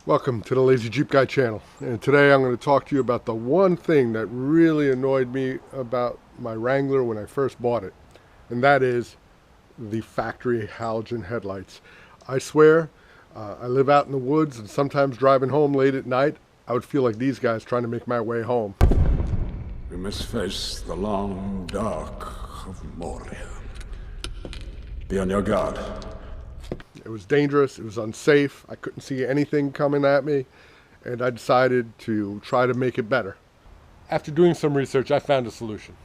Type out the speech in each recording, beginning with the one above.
Welcome to the Lazy Jeep Guy channel, and today I'm going to talk to you about the one thing that really annoyed me about my Wrangler when I first bought it, and that is the factory halogen headlights. I swear, I live out in the woods, and sometimes driving home late at night, I would feel like these guys trying to make my way home. We must face the long dark of Moria. Be on your guard. It was dangerous, it was unsafe, I couldn't see anything coming at me, and I decided to try to make it better. After doing some research, I found a solution.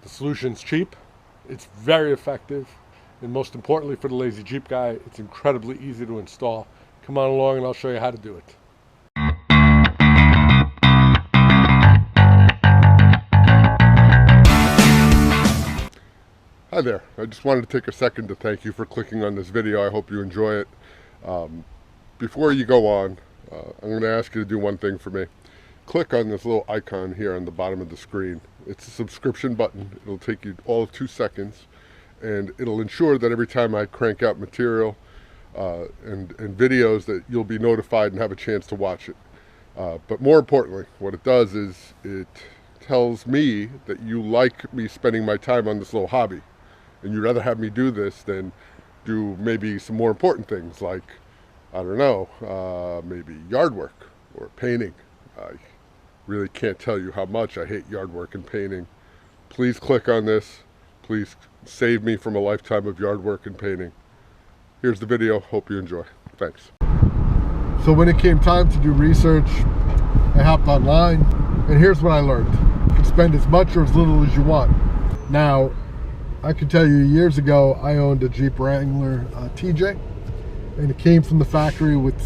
The solution's cheap, it's very effective, and most importantly for the Lazy Jeep Guy, it's incredibly easy to install. Come on along and I'll show you how to do it. Hi there, I just wanted to take a second to thank you for clicking on this video. I hope you enjoy it. Before you go on, I'm going to ask you to do one thing for me. Click on this little icon here on the bottom of the screen. It's a subscription button. It'll take you all of 2 seconds, and it'll ensure that every time I crank out material and videos that you'll be notified and have a chance to watch it. But more importantly, what it does is it tells me that you like me spending my time on this little hobby. And you'd rather have me do this than do maybe some more important things like, I don't know, maybe yard work or painting. I really can't tell you how much I hate yard work and painting. Please click on this. Please save me from a lifetime of yard work and painting. Here's the video. Hope you enjoy. Thanks. So when it came time to do research, I hopped online, and here's what I learned. You can spend as much or as little as you want. Now, I can tell you years ago I owned a Jeep Wrangler TJ, and it came from the factory with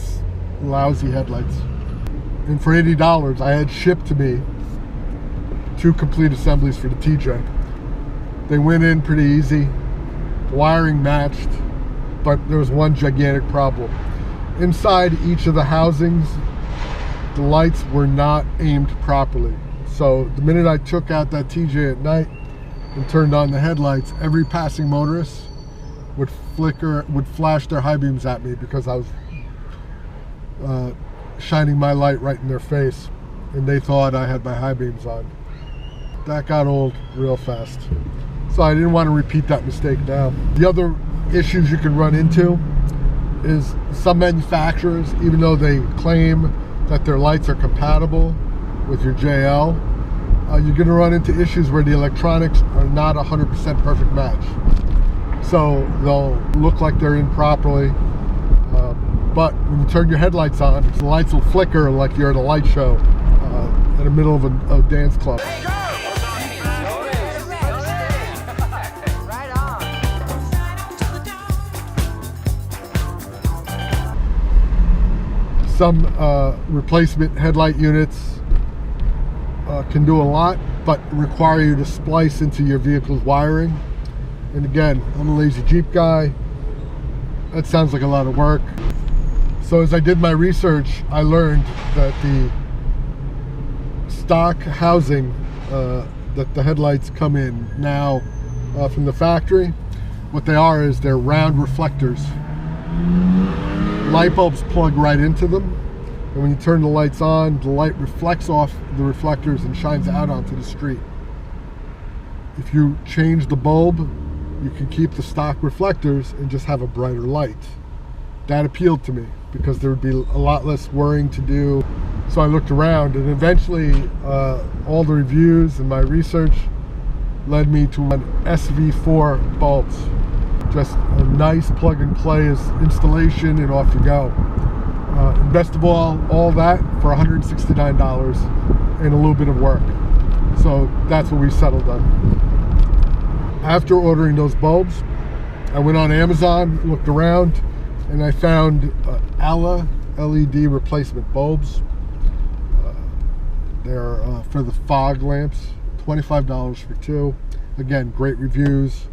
lousy headlights. And for $80 I had shipped to me 2 complete assemblies for the TJ. They went in pretty easy, the wiring matched, but there was one gigantic problem. Inside each of the housings, the lights were not aimed properly. So the minute I took out that TJ at night and turned on the headlights, every passing motorist would flash their high beams at me because I was shining my light right in their face, and they thought I had my high beams on. That got old real fast. So I didn't want to repeat that mistake now. The other issues you can run into is some manufacturers, even though they claim that their lights are compatible with your JL, you're going to run into issues where the electronics are not 100% perfect match. So they'll look like they're in properly, but when you turn your headlights on, the lights will flicker like you're at a light show in the middle of a dance club. Some replacement headlight units can do a lot, but require you to splice into your vehicle's wiring. And again, I'm a Lazy Jeep Guy. That sounds like a lot of work. So as I did my research, I learned that the stock housing that the headlights come in now from the factory, what they are is they're round reflectors. Light bulbs plug right into them, and when you turn the lights on, the light reflects off the reflectors and shines out onto the street. If you change the bulb, you can keep the stock reflectors and just have a brighter light. That appealed to me because there would be a lot less worrying to do. So I looked around, and eventually all the reviews and my research led me to an SV4 bulbs. Just a nice plug and play installation, and off you go. And best of all that for $169 and a little bit of work. So that's what we settled on. After ordering those bulbs, I went on Amazon, looked around, and I found Alla LED replacement bulbs. They're for the fog lamps, $25 for 2. Again, great reviews.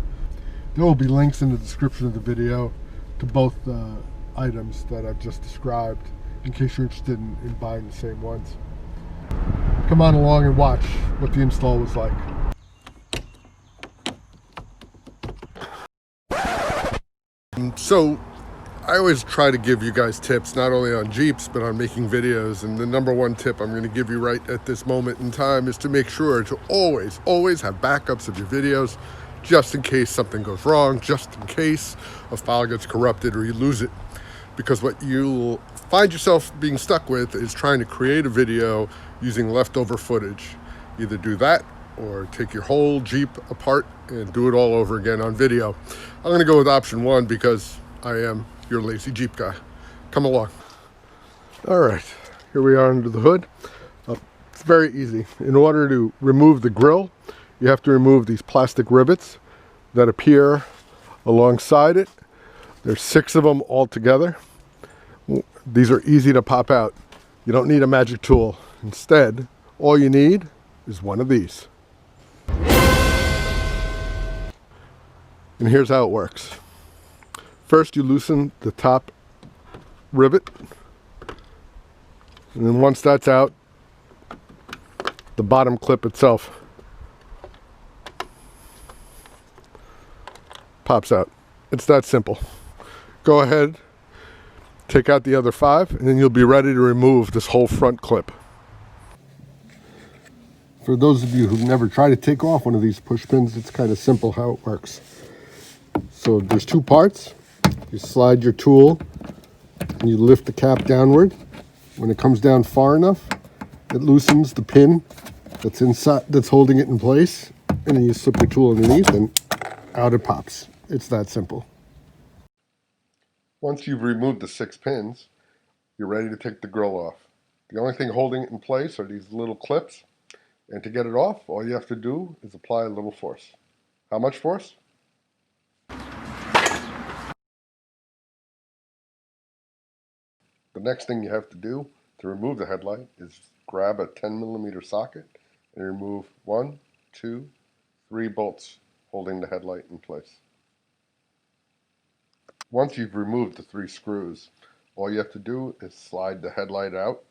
There will be links in the description of the video to both items that I've just described in case you're interested in buying the same ones. Come on along and watch what the install was like. So I always try to give you guys tips, not only on Jeeps, but on making videos. And the number one tip I'm going to give you right at this moment in time is to make sure to always have backups of your videos, just in case something goes wrong, just in case a file gets corrupted or you lose it. Because what you'll find yourself being stuck with is trying to create a video using leftover footage. Either do that or take your whole Jeep apart and do it all over again on video. I'm going to go with option one because I am your lazy Jeep guy. Come along. All right, here we are under the hood. It's very easy. In order to remove the grill, you have to remove these plastic rivets that appear alongside it. There's 6 of them all together. These are easy to pop out. You don't need a magic tool. Instead, all you need is one of these. And here's how it works. First, you loosen the top rivet. And then once that's out, the bottom clip itself pops out. It's that simple. Go ahead, take out the other 5, and then you'll be ready to remove this whole front clip. For those of you who've never tried to take off one of these push pins, it's kind of simple how it works. So there's 2 parts. You slide your tool and you lift the cap downward. When it comes down far enough, it loosens the pin that's inside, that's holding it in place, and then you slip your tool underneath and out it pops. It's that simple. Once you've removed the 6 pins, you're ready to take the grill off. The only thing holding it in place are these little clips, and to get it off, all you have to do is apply a little force. How much force? The next thing you have to do to remove the headlight is grab a 10mm socket and remove 1, 2, 3 bolts holding the headlight in place. Once you've removed the 3 screws, all you have to do is slide the headlight out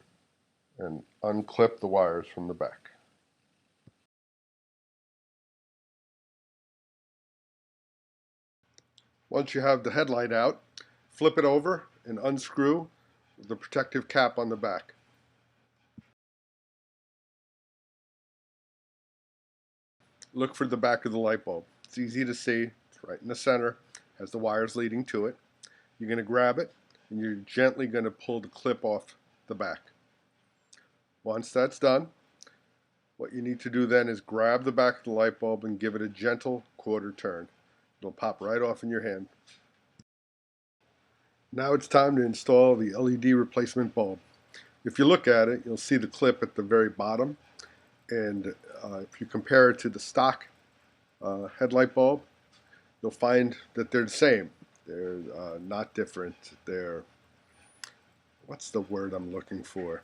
and unclip the wires from the back. Once you have the headlight out, flip it over and unscrew the protective cap on the back. Look for the back of the light bulb. It's easy to see. It's right in the center. Has the wires leading to it. You're going to grab it and you're gently going to pull the clip off the back. Once that's done, what you need to do then is grab the back of the light bulb and give it a gentle quarter turn. It'll pop right off in your hand. Now it's time to install the LED replacement bulb. If you look at it, you'll see the clip at the very bottom, and if you compare it to the stock headlight bulb, you'll find that they're the same. They're not different. They're, what's the word I'm looking for?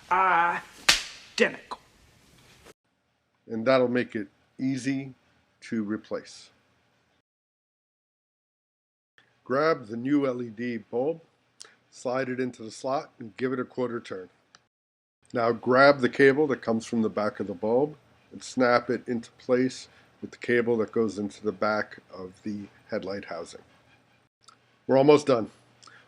Identical. And that'll make it easy to replace. Grab the new LED bulb, slide it into the slot, and give it a quarter turn. Now grab the cable that comes from the back of the bulb and snap it into place with the cable that goes into the back of the headlight housing. We're almost done.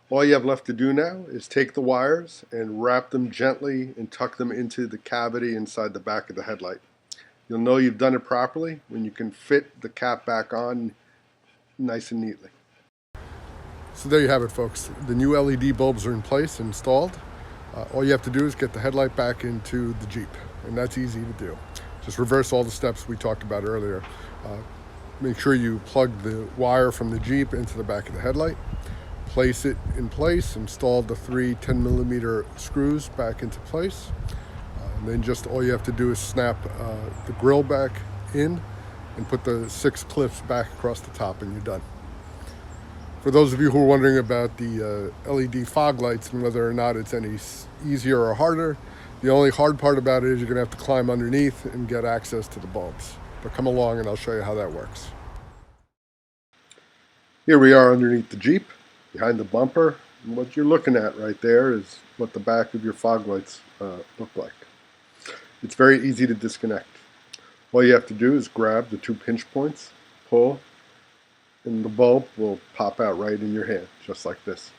All you have left to do now is take the wires and wrap them gently and tuck them into the cavity inside the back of the headlight. You'll know you've done it properly when you can fit the cap back on nice and neatly. So there you have it, folks. The new LED bulbs are in place, installed. All you have to do is get the headlight back into the Jeep, and that's easy to do. Just reverse all the steps we talked about earlier. Make sure you plug the wire from the Jeep into the back of the headlight, place it in place, install the 3 10mm screws back into place, and then just all you have to do is snap the grill back in and put the 6 clips back across the top, and you're done. For those of you who are wondering about the LED fog lights and whether or not it's any easier or harder, the only hard part about it is you're going to have to climb underneath and get access to the bulbs. But come along and I'll show you how that works. Here we are underneath the Jeep, behind the bumper, and what you're looking at right there is what the back of your fog lights look like. It's very easy to disconnect. All you have to do is grab the 2 pinch points, pull, and the bulb will pop out right in your hand, just like this.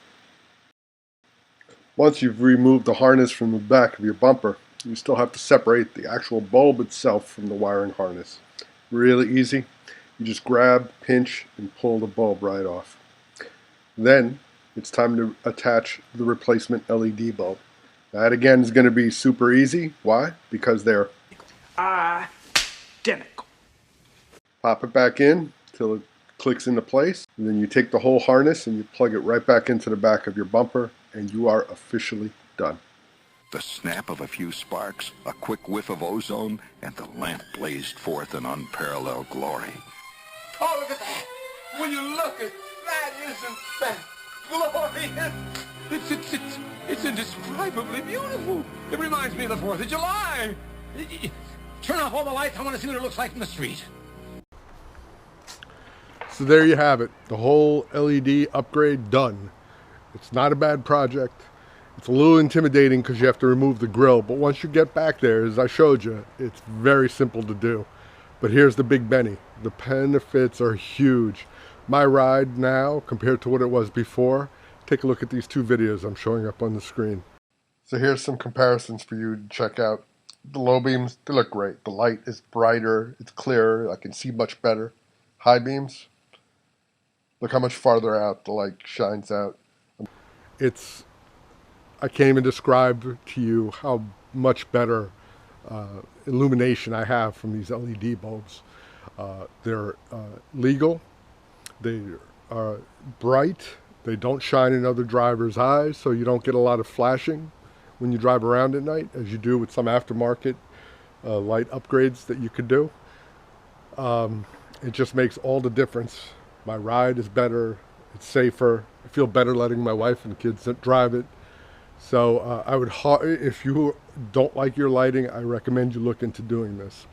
Once you've removed the harness from the back of your bumper, you still have to separate the actual bulb itself from the wiring harness. Really easy. You just grab, pinch, and pull the bulb right off. Then it's time to attach the replacement LED bulb. That again is going to be super easy. Why? Because they're identical. Pop it back in till it clicks into place, and then you take the whole harness and you plug it right back into the back of your bumper, and you are officially done. The snap of a few sparks, a quick whiff of ozone, and the lamp blazed forth in unparalleled glory. Oh, look at that! Will you look at that? Isn't that glorious? It's indescribably beautiful. It reminds me of the 4th of July. Turn off all the lights. I want to see what it looks like in the street. So there you have it. The whole LED upgrade done. It's not a bad project. It's a little intimidating because you have to remove the grill, but once you get back there, as I showed you, it's very simple to do. But here's the big Benny. The benefits are huge. My ride now, compared to what it was before, take a look at these two videos I'm showing up on the screen. So here's some comparisons for you to check out. The low beams, they look great. The light is brighter, it's clearer, I can see much better. High beams, look how much farther out the light shines out. I can't even describe to you how much better illumination I have from these LED bulbs. They're legal, they are bright, they don't shine in other drivers' eyes, so you don't get a lot of flashing when you drive around at night, as you do with some aftermarket light upgrades that you could do. It just makes all the difference. My ride is better, it's safer, I feel better letting my wife and kids drive it. So I would, if you don't like your lighting, I recommend you look into doing this.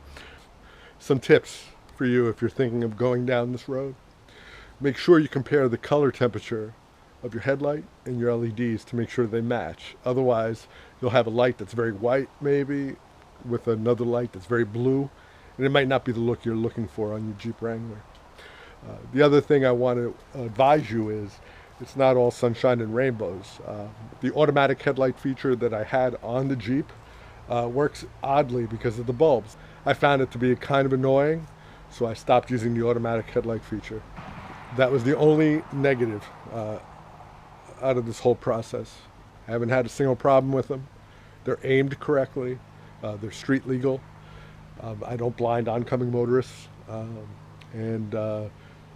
Some tips for you if you're thinking of going down this road. Make sure you compare the color temperature of your headlight and your LEDs to make sure they match. Otherwise, you'll have a light that's very white maybe with another light that's very blue, and it might not be the look you're looking for on your Jeep Wrangler. The other thing I want to advise you is it's not all sunshine and rainbows. The automatic headlight feature that I had on the Jeep works oddly because of the bulbs. I found it to be kind of annoying, so I stopped using the automatic headlight feature. That was the only negative out of this whole process. I haven't had a single problem with them. They're aimed correctly. They're street legal. I don't blind oncoming motorists.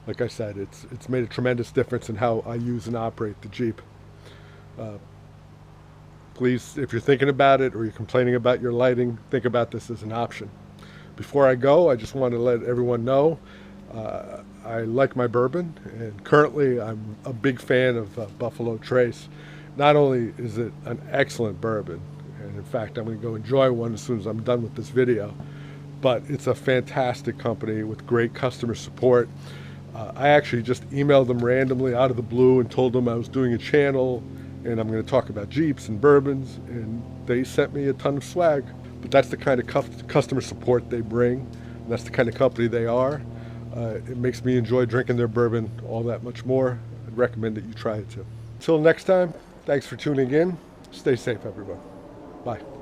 Like I said, it's made a tremendous difference in how I use and operate the Jeep. Please, if you're thinking about it or you're complaining about your lighting, think about this as an option. Before I go, I just want to let everyone know I like my bourbon, and currently I'm a big fan of Buffalo Trace. Not only is it an excellent bourbon, and in fact I'm going to go enjoy one as soon as I'm done with this video, but it's a fantastic company with great customer support. I actually just emailed them randomly out of the blue and told them I was doing a channel and I'm going to talk about Jeeps and bourbons, and they sent me a ton of swag. But that's the kind of customer support they bring, and that's the kind of company they are. It makes me enjoy drinking their bourbon all that much more. I'd recommend that you try it too. Until next time, thanks for tuning in. Stay safe, everyone. Bye.